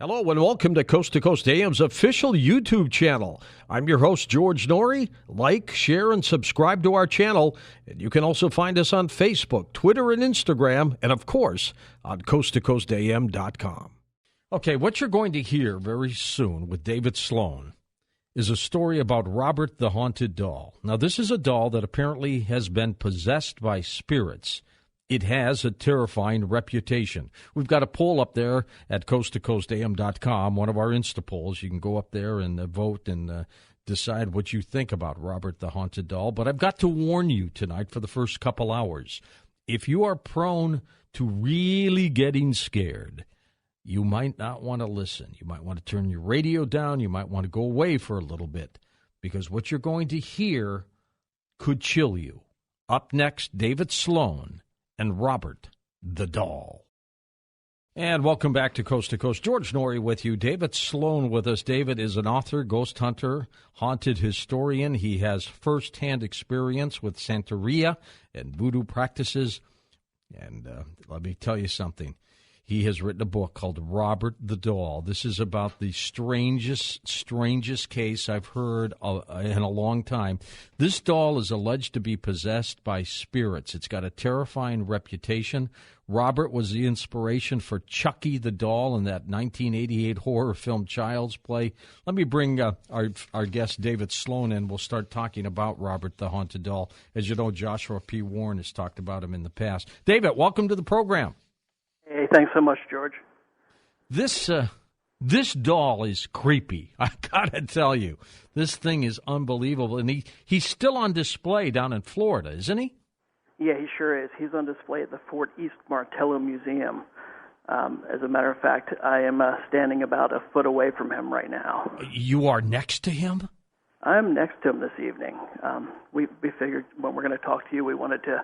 Hello and welcome to Coast AM's official YouTube channel. I'm your host, George Norrie. Like, share, and subscribe to our channel. And you can also find us on Facebook, Twitter, and Instagram, and of course, on coasttocoastam.com. Okay, what you're going to hear very soon with David Sloan is a story about Robert the Haunted Doll. Now, this is a doll that apparently has been possessed by spirits. It has a terrifying reputation. We've got a poll up there at coasttocoastam.com, one of our Insta polls. You can go up there and vote and decide what you think about Robert the Haunted Doll. But I've got to warn you tonight for the first couple hours. If you are prone to really getting scared, you might not want to listen. You might want to turn your radio down. You might want to go away for a little bit because what you're going to hear could chill you. Up next, David Sloan and Robert the Doll. And welcome back to Coast. George Norrie with you. David Sloan with us. David is an author, ghost hunter, haunted historian. He has firsthand experience with Santeria and voodoo practices. And let me tell you something. He has written a book called Robert the Doll. This is about the strangest case I've heard in a long time. This doll is alleged to be possessed by spirits. It's got a terrifying reputation. Robert was the inspiration for Chucky the Doll in that 1988 horror film Child's Play. Let me bring our guest David Sloan in. We'll start talking about Robert the Haunted Doll. As you know, Joshua P. Warren has talked about him in the past. David, welcome to the program. Hey, thanks so much, George. This doll is creepy. I gotta tell you, this thing is unbelievable, and he's still on display down in Florida, isn't he? Yeah, he sure is. He's on display at the Fort East Martello Museum. As a matter of fact, I am standing about a foot away from him right now. You are next to him? I'm next to him this evening. We figured when we're going to talk to you, we wanted to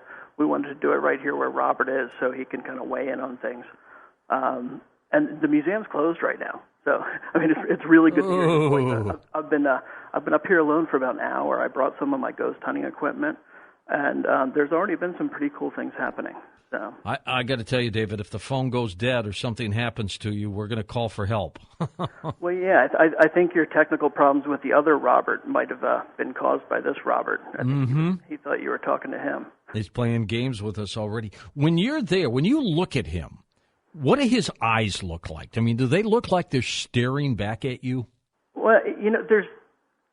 do it right here where Robert is, so he can kind of weigh in on things. And the museum's closed right now, so I mean it's really good to hear his voice. I've been up here alone for about an hour. I brought some of my ghost hunting equipment, and there's already been some pretty cool things happening. So I got to tell you, David, if the phone goes dead or something happens to you, we're going to call for help. Well, yeah, I think your technical problems with the other Robert might have been caused by this Robert. I think he thought you were talking to him. He's playing games with us already. When you're there, when you look at him, what do his eyes look like? I mean, do they look like they're staring back at you? Well, there's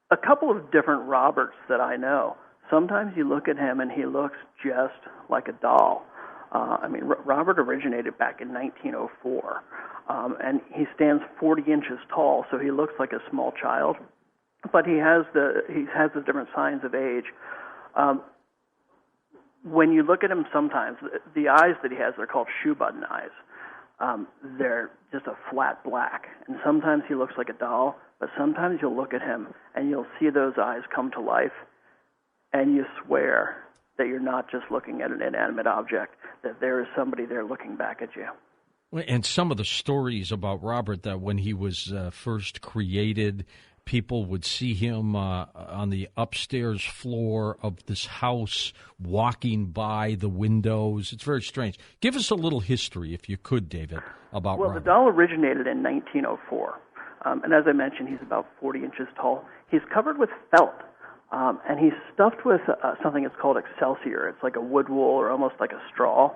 a couple of different Roberts that I know. Sometimes you look at him and he looks just like a doll. Robert originated back in 1904, and he stands 40 inches tall, so he looks like a small child. But he has the different signs of age. When you look at him, sometimes the eyes that he has, they're called shoe button eyes. They're just a flat black, and sometimes he looks like a doll. But sometimes you'll look at him and you'll see those eyes come to life, and you swear that you're not just looking at an inanimate object, that there is somebody there looking back at you. And some of the stories about Robert, that when he was first created, people would see him on the upstairs floor of this house, walking by the windows. It's very strange. Give us a little history, if you could, David, about Robert. Well, the doll originated in 1904, and as I mentioned, he's about 40 inches tall. He's covered with felt. And he's stuffed with something that's called excelsior. It's like a wood wool or almost like a straw.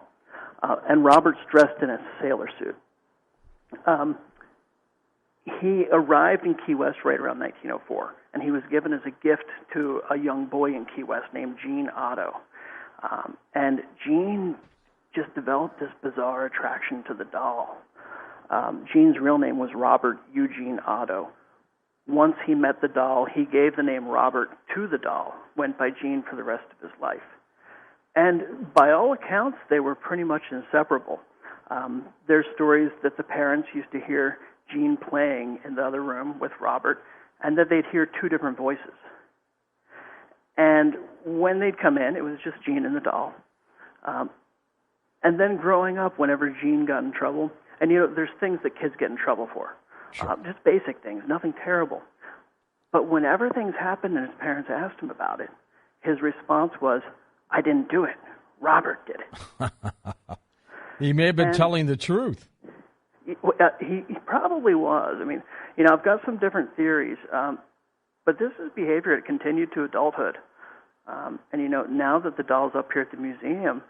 And Robert's dressed in a sailor suit. He arrived in Key West right around 1904, and he was given as a gift to a young boy in Key West named Gene Otto. And Gene just developed this bizarre attraction to the doll. Gene's real name was Robert Eugene Otto. Once he met the doll, he gave the name Robert to the doll, went by Gene for the rest of his life. And by all accounts, they were pretty much inseparable. There's stories that the parents used to hear Gene playing in the other room with Robert, and that they'd hear two different voices. And when they'd come in, it was just Gene and the doll. And then growing up, whenever Gene got in trouble, and there's things that kids get in trouble for. Sure. Just basic things, nothing terrible. But whenever things happened and his parents asked him about it, his response was, "I didn't do it. Robert did it." He may have been telling the truth. He probably was. I mean, I've got some different theories, but this is behavior that continued to adulthood. And now that the doll's up here at the museum,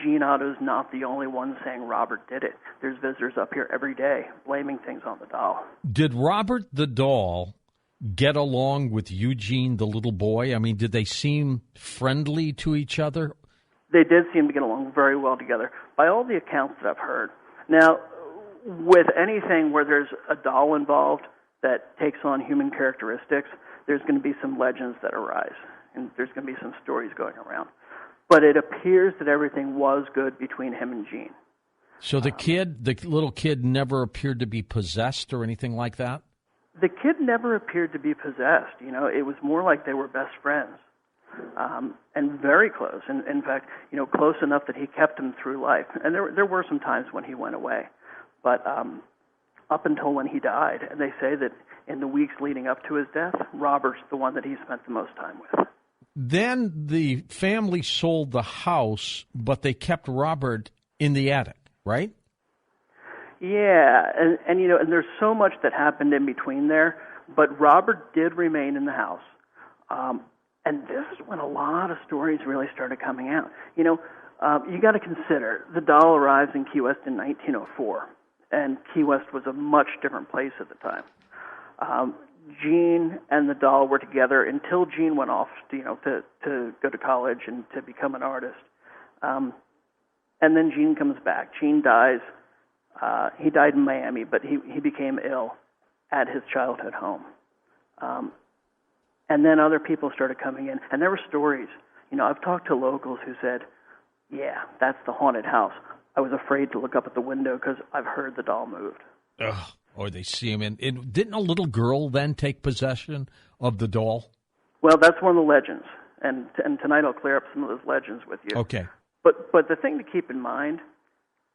Gene Otto's not the only one saying Robert did it. There's visitors up here every day blaming things on the doll. Did Robert the doll get along with Eugene the little boy? I mean, did they seem friendly to each other? They did seem to get along very well together, by all the accounts that I've heard. Now, with anything where there's a doll involved that takes on human characteristics, there's going to be some legends that arise, and there's going to be some stories going around. But it appears that everything was good between him and Gene. So the little kid never appeared to be possessed or anything like that? The kid never appeared to be possessed. It was more like they were best friends, and very close. And in fact, close enough that he kept him through life. And there were some times when he went away, but up until when he died. And they say that in the weeks leading up to his death, Robert's the one that he spent the most time with. Then the family sold the house, but they kept Robert in the attic, right? Yeah, and and there's so much that happened in between there, but Robert did remain in the house. And this is when a lot of stories really started coming out. You got to consider the doll arrives in Key West in 1904, and Key West was a much different place at the time. Gene and the doll were together until Gene went off, to go to college and to become an artist. And then Gene comes back. Gene dies. He died in Miami, but he became ill at his childhood home. And then other people started coming in, and there were stories. I've talked to locals who said, yeah, that's the haunted house. I was afraid to look up at the window because I've heard the doll moved. Ugh. Or they see him in. Didn't a little girl then take possession of the doll? Well, that's one of the legends, and tonight I'll clear up some of those legends with you. Okay. But the thing to keep in mind,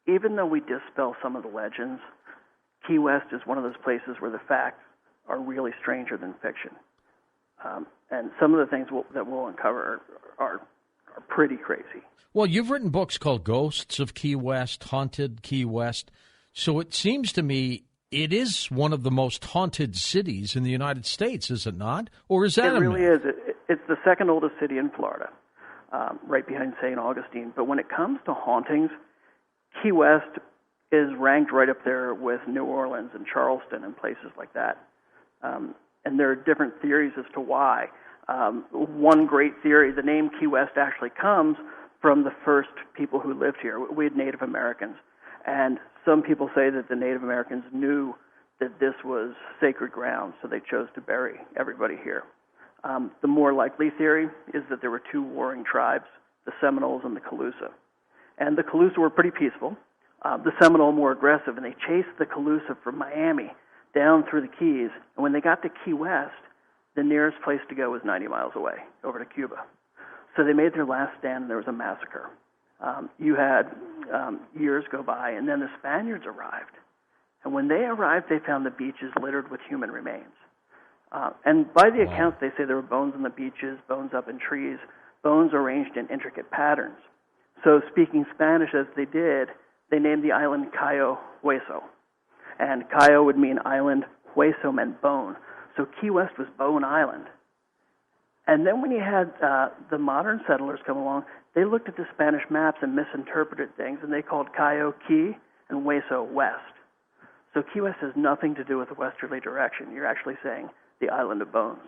even though we dispel some of the legends, Key West is one of those places where the facts are really stranger than fiction. And some of the things that we'll uncover are pretty crazy. Well, you've written books called Ghosts of Key West, Haunted Key West. So it seems to me it is one of the most haunted cities in the United States, is it not? Or is that It really is. It's the second oldest city in Florida, right behind St. Augustine. But when it comes to hauntings, Key West is ranked right up there with New Orleans and Charleston and places like that. And there are different theories as to why. One great theory, the name Key West actually comes from the first people who lived here. We had Native Americans. And some people say that the Native Americans knew that this was sacred ground, so they chose to bury everybody here. The more likely theory is that there were two warring tribes, the Seminoles and the Calusa. And the Calusa were pretty peaceful. The Seminole more aggressive, and they chased the Calusa from Miami down through the Keys. And when they got to Key West, the nearest place to go was 90 miles away, over to Cuba. So they made their last stand, and there was a massacre. You had years go by, and then the Spaniards arrived. And when they arrived, they found the beaches littered with human remains. And by the accounts, they say there were bones on the beaches, bones up in trees, bones arranged in intricate patterns. So speaking Spanish as they did, they named the island Cayo Hueso. And Cayo would mean island, Hueso meant bone. So Key West was Bone Island. And then when you had the modern settlers come along, they looked at the Spanish maps and misinterpreted things, and they called Cayo Key and Hueso West. So Key West has nothing to do with the westerly direction. You're actually saying the island of bones.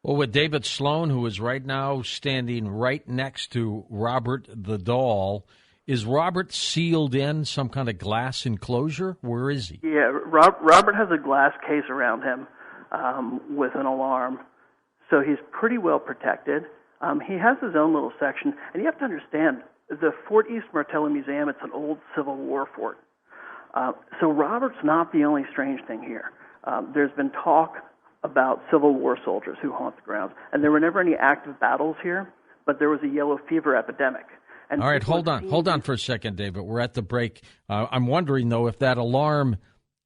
Well, with David Sloan, who is right now standing right next to Robert the doll, is Robert sealed in some kind of glass enclosure? Where is he? Yeah, Robert has a glass case around him with an alarm, so he's pretty well protected. He has his own little section, and you have to understand, the Fort East Martello Museum, it's an old Civil War fort. So Robert's not the only strange thing here. There's been talk about Civil War soldiers who haunt the grounds, and there were never any active battles here, but there was a yellow fever epidemic. And all right, hold on for a second, David. We're at the break. I'm wondering, though, if that alarm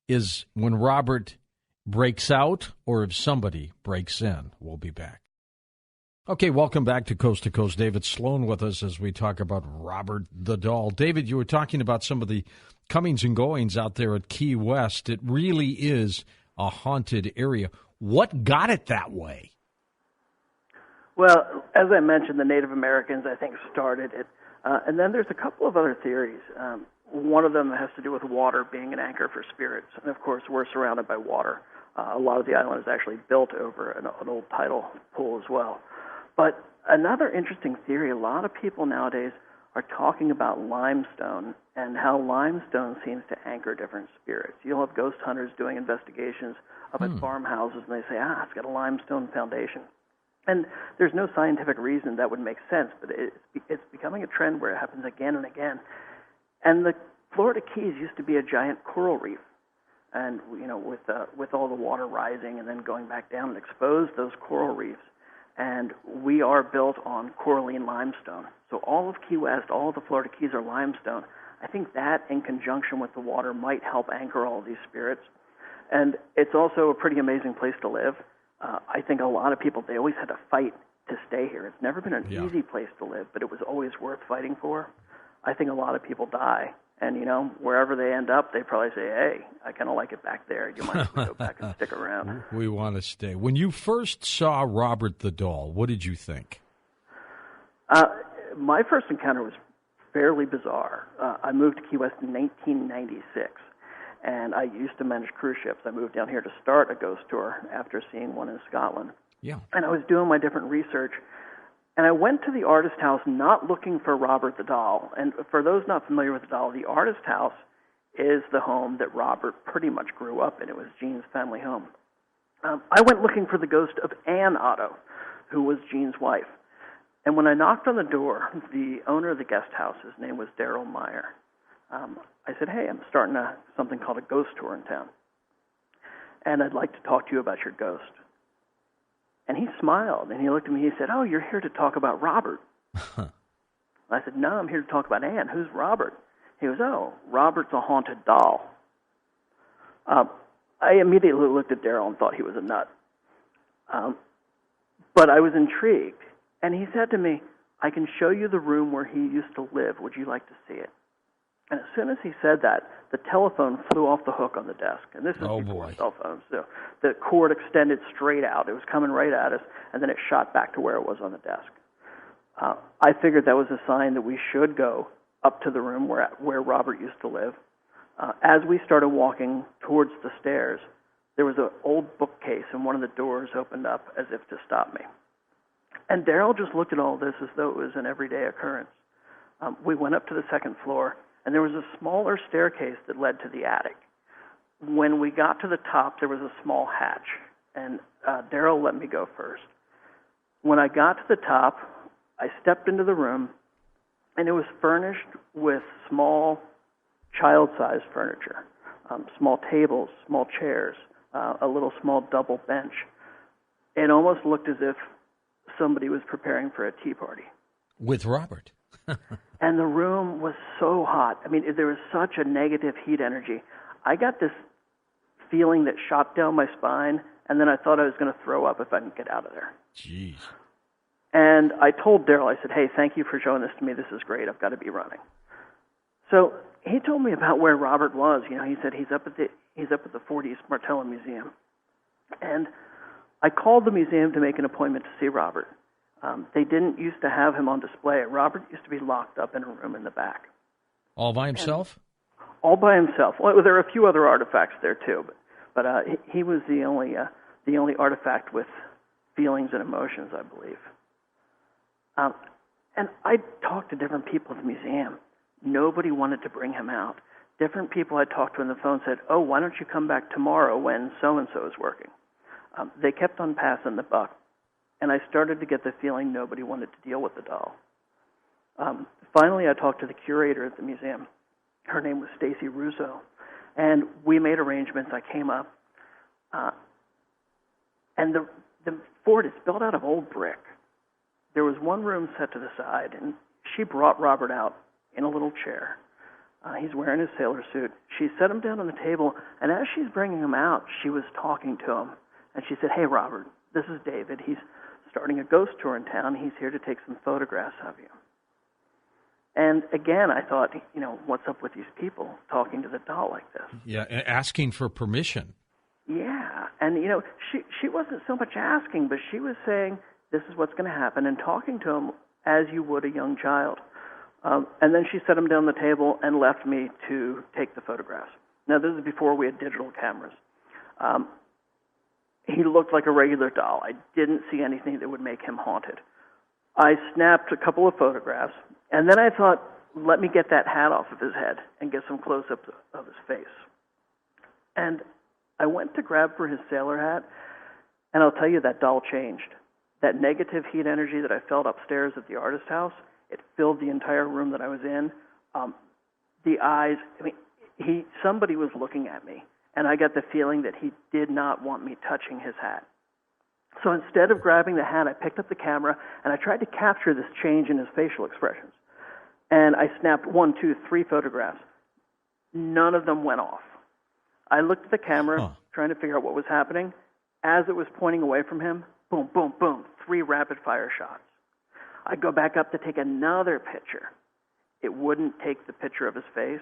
is when Robert breaks out or if somebody breaks in. We'll be back. Okay, welcome back to Coast. David Sloan with us as we talk about Robert the Doll. David, you were talking about some of the comings and goings out there at Key West. It really is a haunted area. What got it that way? Well, as I mentioned, the Native Americans, I think, started it. And then there's a couple of other theories. One of them has to do with water being an anchor for spirits. And, of course, we're surrounded by water. A lot of the island is actually built over an old tidal pool as well. But another interesting theory, a lot of people nowadays are talking about limestone and how limestone seems to anchor different spirits. You'll have ghost hunters doing investigations up at farmhouses, and they say, it's got a limestone foundation. And there's no scientific reason that would make sense, but it's becoming a trend where it happens again and again. And the Florida Keys used to be a giant coral reef. And, with all the water rising and then going back down, it exposed those coral reefs. And we are built on coralline limestone. So all of Key West, all of the Florida Keys are limestone. I think that, in conjunction with the water, might help anchor all of these spirits. And it's also a pretty amazing place to live. I think a lot of people, they always had to fight to stay here. It's never been an easy place to live, but it was always worth fighting for. I think a lot of people die. And, wherever they end up, they probably say, hey, I kind of like it back there. You might go back and stick around. We want to stay. When you first saw Robert the Doll, what did you think? My first encounter was fairly bizarre. I moved to Key West in 1996, and I used to manage cruise ships. I moved down here to start a ghost tour after seeing one in Scotland. Yeah. And I was doing my different research. And I went to the artist house not looking for Robert the Doll. And for those not familiar with the doll, the artist house is the home that Robert pretty much grew up in. It was Jean's family home. I went looking for the ghost of Ann Otto, who was Jean's wife. And when I knocked on the door, the owner of the guest house, his name was Daryl Meyer, I said, hey, I'm starting something called a ghost tour in town. And I'd like to talk to you about your ghost. And he smiled, and he looked at me, he said, oh, you're here to talk about Robert. I said, no, I'm here to talk about Ann. Who's Robert? He goes, oh, Robert's a haunted doll. I immediately looked at Daryl and thought he was a nut. But I was intrigued. And he said to me, I can show you the room where he used to live. Would you like to see it? And as soon as he said that, the telephone flew off the hook on the desk. And this is before cell phones. So the cord extended straight out. It was coming right at us, and then it shot back to where it was on the desk. I figured that was a sign that we should go up to the room where Robert used to live. As we started walking towards the stairs, there was an old bookcase, and one of the doors opened up as if to stop me. And Daryl just looked at all this as though it was an everyday occurrence. We went up to the second floor, and there was a smaller staircase that led to the attic. When we got to the top, there was a small hatch, and Daryl let me go first. When I got to the top, I stepped into the room, and it was furnished with small child-sized furniture, small tables, small chairs, a little small double bench. It almost looked as if somebody was preparing for a tea party. With Robert. And the room was so hot. I mean, there was such a negative heat energy. I got this feeling that shot down my spine, and then I thought I was going to throw up if I didn't get out of there. Jeez. And I told Daryl, I said, hey, thank you for showing this to me. This is great. I've got to be running. So he told me about where Robert was. He said he's up at the Fort East Martello Museum. And I called the museum to make an appointment to see Robert. They didn't used to have him on display. Robert used to be locked up in a room in the back. All by himself? All by himself. Well, there are a few other artifacts there too, but he was the only artifact with feelings and emotions, I believe. And I talked to different people at the museum. Nobody wanted to bring him out. Different people I talked to on the phone said, oh, why don't you come back tomorrow when so-and-so is working? They kept on passing the buck. And I started to get the feeling nobody wanted to deal with the doll. Finally, I talked to the curator at the museum. Her name was Stacy Russo. And we made arrangements. I came up. And the fort is built out of old brick. There was one room set to the side, and she brought Robert out in a little chair. He's wearing his sailor suit. She set him down on the table, and as she's bringing him out, she was talking to him. And she said, hey, Robert, this is David. He's starting a ghost tour in town. He's here to take some photographs of you. And again, I thought, what's up with these people talking to the doll like this? Yeah, asking for permission. Yeah, and she wasn't so much asking, but she was saying, this is what's going to happen, and talking to him as you would a young child. And then she set him down the table and left me to take the photographs. Now, this is before we had digital cameras. He looked like a regular doll. I didn't see anything that would make him haunted. I snapped a couple of photographs, and then I thought, let me get that hat off of his head and get some close-ups of his face. And I went to grab for his sailor hat, and I'll tell you, that doll changed. That negative heat energy that I felt upstairs at the artist house, it filled the entire room that I was in. The eyes, somebody was looking at me, and I got the feeling that he did not want me touching his hat. So instead of grabbing the hat, I picked up the camera, and I tried to capture this change in his facial expressions. And I snapped 1, 2, 3 photographs. None of them went off. I looked at the camera, trying to figure out what was happening. As it was pointing away from him, boom, boom, boom, 3 rapid-fire shots. I'd go back up to take another picture. It wouldn't take the picture of his face,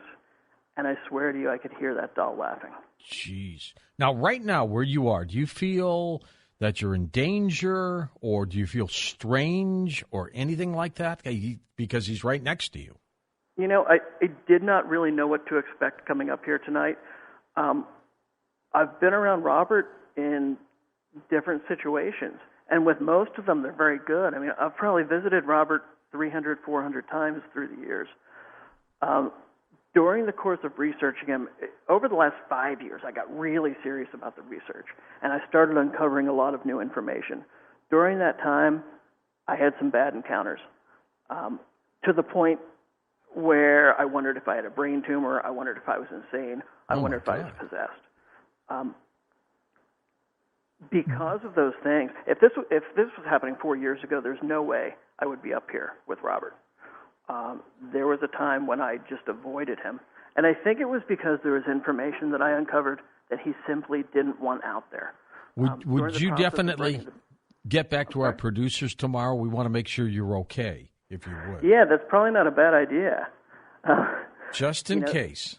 and I swear to you, I could hear that doll laughing. Jeez. Now, right now, where you are, do you feel that you're in danger, or do you feel strange, or anything like that? Because he's right next to you. I did not really know what to expect coming up here tonight. I've been around Robert in different situations, and with most of them, they're very good. I've probably visited Robert 300, 400 times through the years. During the course of researching him, over the last 5 years, I got really serious about the research, and I started uncovering a lot of new information. During that time, I had some bad encounters, to the point where I wondered if I had a brain tumor, I wondered if I was insane, I wondered if I was possessed. Because of those things, if this was happening 4 years ago, there's no way I would be up here with Robert. There was a time when I just avoided him, and I think it was because there was information that I uncovered that he simply didn't want out there. Would you definitely get back to our producers tomorrow? We want to make sure you're okay, if you would. Yeah, that's probably not a bad idea. Just in case.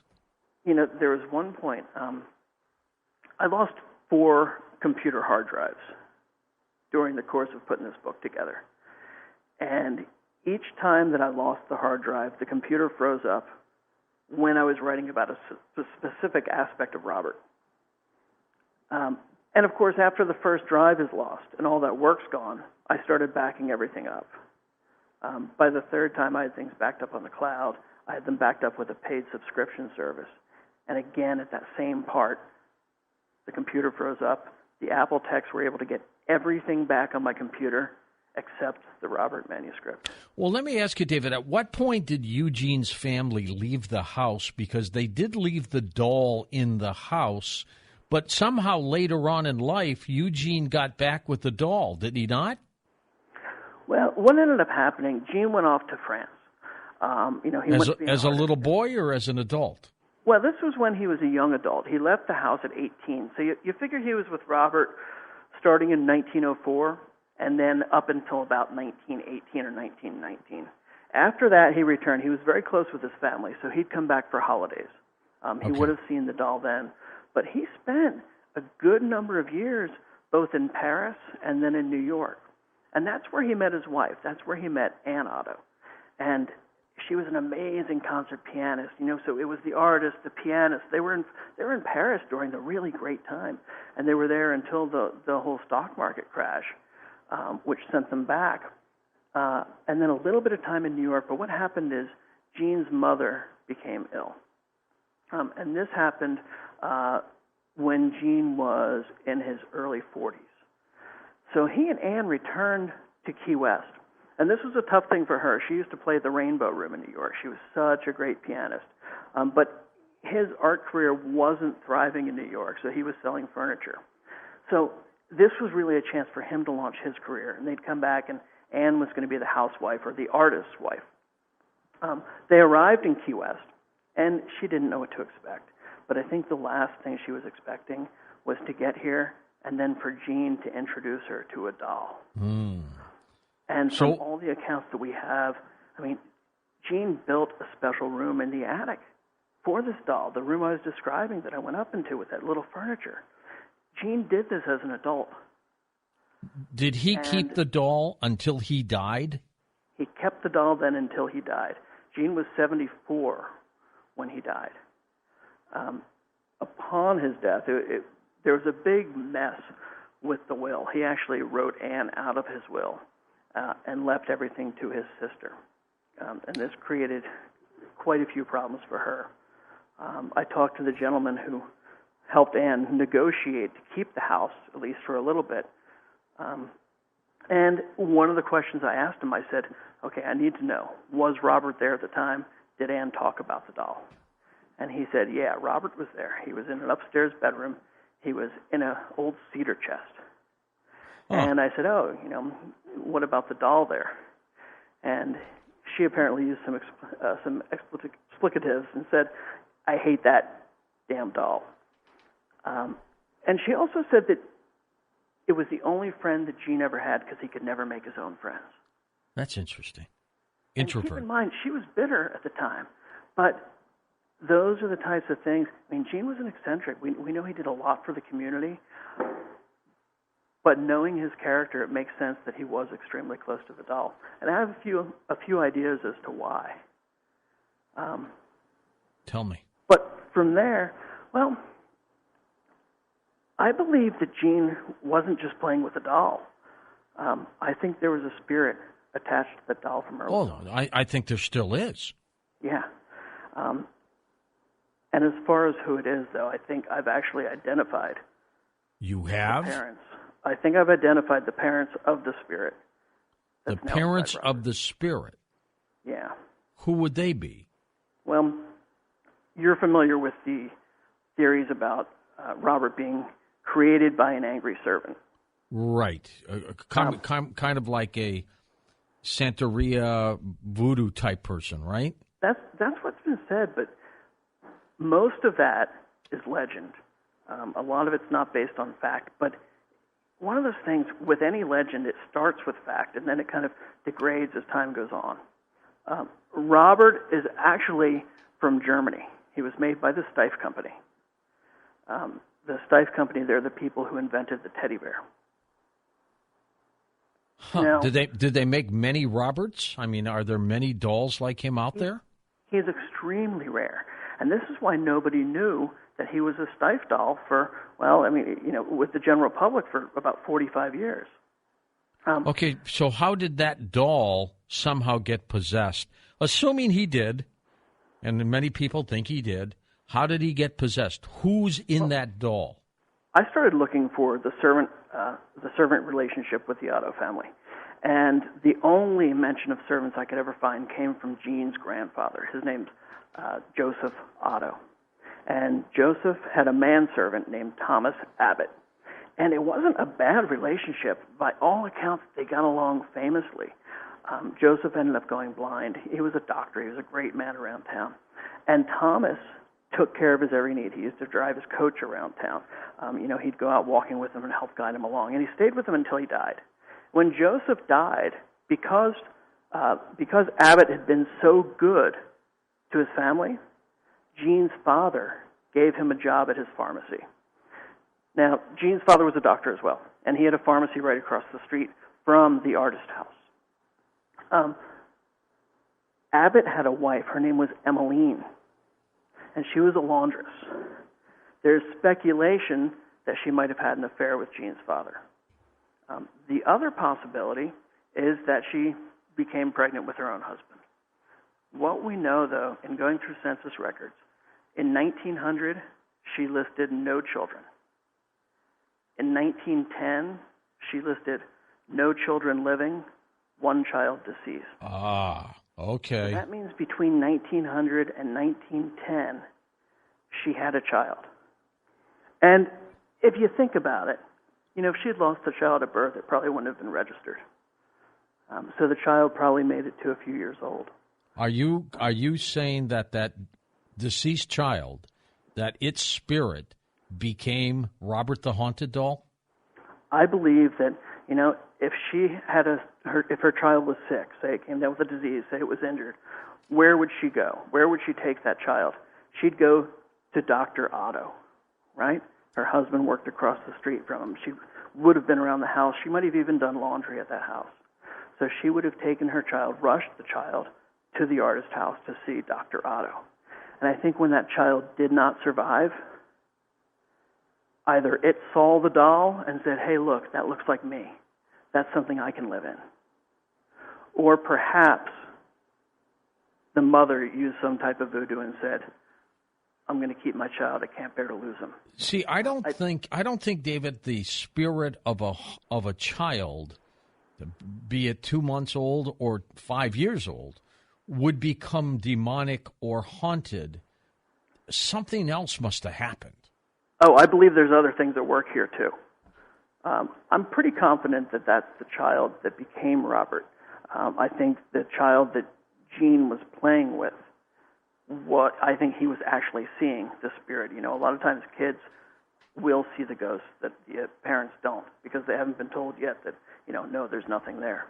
There was one point, I lost 4 computer hard drives during the course of putting this book together. And each time that I lost the hard drive, the computer froze up when I was writing about a specific aspect of Robert. And of course, after the first drive is lost and all that work's gone, I started backing everything up. By the 3rd time, I had things backed up on the cloud. I had them backed up with a paid subscription service. And again, at that same part, the computer froze up. The Apple techs were able to get everything back on my computer except the Robert manuscript. Well, let me ask you, David, at what point did Eugene's family leave the house? Because they did leave the doll in the house, but somehow later on in life, Eugene got back with the doll, did he not? Well, what ended up happening, Gene went off to France. As a little boy or as an adult? Well, this was when he was a young adult. He left the house at 18. So you figure he was with Robert starting in 1904 and then up until about 1918 or 1919. After that, he returned. He was very close with his family, so he'd come back for holidays. He would have seen the doll then. But he spent a good number of years both in Paris and then in New York. And that's where he met his wife. That's where he met Ann Otto. And she was an amazing concert pianist, so it was the artist, the pianist. They were in Paris during the really great time, and they were there until the whole stock market crash, which sent them back. And then a little bit of time in New York, but what happened is Gene's mother became ill. And this happened when Gene was in his early 40s. So he and Ann returned to Key West. And this was a tough thing for her. She used to play the Rainbow Room in New York. She was such a great pianist. But his art career wasn't thriving in New York, so he was selling furniture. So this was really a chance for him to launch his career. And they'd come back, and Ann was going to be the housewife or the artist's wife. They arrived in Key West, and she didn't know what to expect. But I think the last thing she was expecting was to get here and then for Jean to introduce her to a doll. Mm. And from all the accounts that we have, I mean, Jean built a special room in the attic for this doll, the room I was describing that I went up into with that little furniture. Jean did this as an adult. Did he keep the doll until he died? He kept the doll then until he died. Jean was 74 when he died. Upon his death, there was a big mess with the will. He actually wrote Anne out of his will and left everything to his sister. And this created quite a few problems for her. I talked to the gentleman who helped Anne negotiate to keep the house, at least for a little bit. And one of the questions I asked him, I said, okay, I need to know, was Robert there at the time? Did Anne talk about the doll? And he said, yeah, Robert was there. He was in an upstairs bedroom. He was in an old cedar chest. Oh. And I said, what about the doll there? And she apparently used some explicatives and said, I hate that damn doll. And she also said that it was the only friend that Jean ever had because he could never make his own friends. That's interesting. Introvert. And keep in mind, she was bitter at the time, but those are the types of things. I mean, Jean was an eccentric. We know he did a lot for the community, but knowing his character, it makes sense that he was extremely close to the doll. And I have a few ideas as to why. Tell me. But from there, well, I believe that Jean wasn't just playing with a doll. I think there was a spirit attached to the doll from her. Oh, I think there still is. Yeah. And as far as who it is, though, I think I've actually identified. You have? The parents. I think I've identified the parents of the spirit. The parents of the spirit? Yeah. Who would they be? Well, you're familiar with the theories about Robert being created by an angry servant. Right. Kind of like a Santeria voodoo type person, right? That's what's been said, but most of that is legend. A lot of it's not based on fact, but one of those things with any legend, it starts with fact, and then it kind of degrades as time goes on. Robert is actually from Germany. He was made by the Steiff Company. The Steiff Company, they're the people who invented the teddy bear. Huh. Now, did they make many Roberts? I mean, are there many dolls like him out there? He is extremely rare. And this is why nobody knew that he was a Steiff doll for, with the general public for about 45 years. Okay, so how did that doll somehow get possessed? Assuming he did, and many people think he did, how did he get possessed? Who's in that doll? I started looking for the servant relationship with the Otto family. And the only mention of servants I could ever find came from Jean's grandfather. His name's Joseph Otto. And Joseph had a manservant named Thomas Abbott. And it wasn't a bad relationship. By all accounts, they got along famously. Joseph ended up going blind. He was a doctor. He was a great man around town. And Thomas took care of his every need. He used to drive his coach around town. He'd go out walking with him and help guide him along. And he stayed with him until he died. When Joseph died, because Abbott had been so good to his family, Jean's father gave him a job at his pharmacy. Now, Jean's father was a doctor as well, and he had a pharmacy right across the street from the artist house. Abbott had a wife. Her name was Emmeline, and she was a laundress. There's speculation that she might have had an affair with Jean's father. The other possibility is that she became pregnant with her own husband. What we know, though, in going through census records, in 1900, she listed no children. In 1910, she listed no children living, one child deceased. Ah, okay. So that means between 1900 and 1910, she had a child. And if you think about it, if she had lost a child at birth, it probably wouldn't have been registered. So the child probably made it to a few years old. Are you saying that deceased child, that its spirit became Robert the Haunted Doll? I believe that, if she had if her child was sick, say it came down with a disease, say it was injured, where would she go? Where would she take that child? She'd go to Dr. Otto, right? Her husband worked across the street from him. She would have been around the house. She might have even done laundry at that house. So she would have taken her child, rushed the child to the artist's house to see Dr. Otto. And I think when that child did not survive, either it saw the doll and said, hey, look, that looks like me. That's something I can live in. Or perhaps the mother used some type of voodoo and said, I'm going to keep my child. I can't bear to lose him. See, I don't think, David, the spirit of a child, be it 2 months old or 5 years old, would become demonic or haunted. Something else must have happened. Oh, I believe there's other things at work here, too. I'm pretty confident that that's the child that became Robert. I think the child that Gene was playing with, what I think he was actually seeing, the spirit. A lot of times kids will see the ghosts that the parents don't because they haven't been told yet that, no, there's nothing there.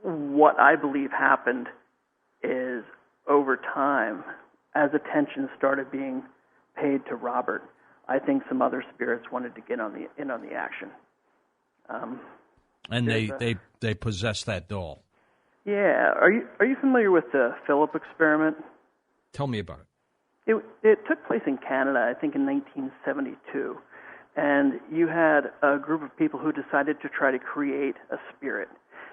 What I believe happened is over time, as attention started being paid to Robert, I think some other spirits wanted to get in on the action. And they possessed that doll. Yeah. Are you familiar with the Philip experiment? Tell me about it. It took place in Canada, I think in 1972. And you had a group of people who decided to try to create a spirit.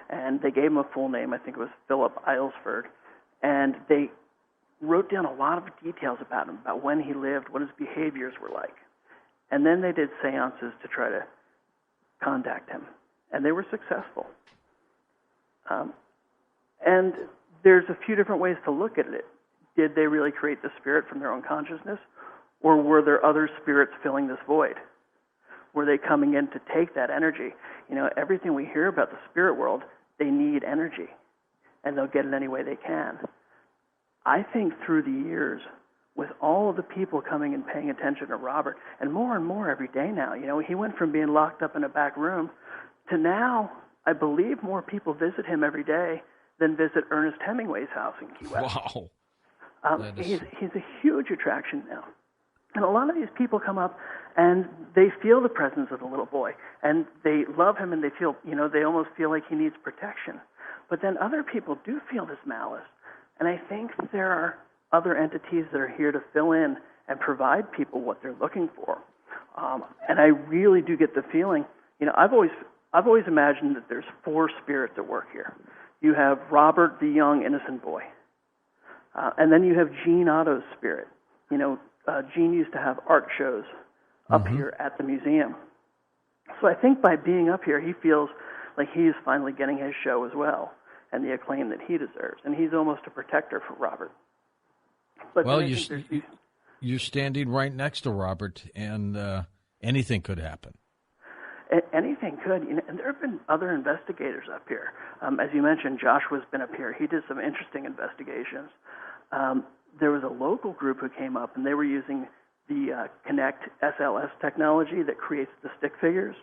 And they gave him a full name. I think it was Philip Aylesford. And they wrote down a lot of details about him, about when he lived, what his behaviors were like. And then they did seances to try to contact him. And they were successful. And there's a few different ways to look at it. Did they really create the spirit from their own consciousness? Or were there other spirits filling this void? Were they coming in to take that energy? Everything we hear about the spirit world, they need energy. And they'll get it any way they can. I think through the years, with all of the people coming and paying attention to Robert, and more every day now, he went from being locked up in a back room to now, I believe more people visit him every day than visit Ernest Hemingway's house in Key West. Wow. He's a huge attraction now. And a lot of these people come up and they feel the presence of the little boy and they love him and they feel, they almost feel like he needs protection. But then other people do feel this malice. And I think there are other entities that are here to fill in and provide people what they're looking for. And I really do get the feeling, I've always imagined that there's 4 spirits at work here. You have Robert, the young, innocent boy. And then you have Gene Otto's spirit. Gene used to have art shows up here at the museum. So I think by being up here, he feels like he's finally getting his show as well and the acclaim that he deserves. And he's almost a protector for Robert. But well, you're standing right next to Robert, and anything could happen. Anything could. And there have been other investigators up here. As you mentioned, Joshua's been up here. He did some interesting investigations. There was a local group who came up, and they were using the Connect SLS technology that creates the stick figures.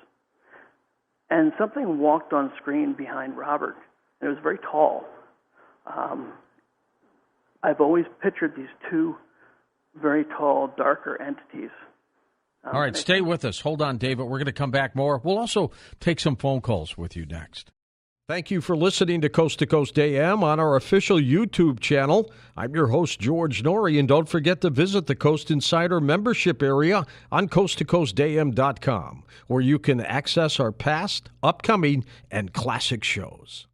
And something walked on screen behind Robert. And it was very tall. I've always pictured these 2 very tall, darker entities. All right, stay with us. Hold on, David. We're going to come back more. We'll also take some phone calls with you next. Thank you for listening to Coast AM on our official YouTube channel. I'm your host, George Norrie, and don't forget to visit the Coast Insider membership area on coasttocoastam.com, where you can access our past, upcoming, and classic shows.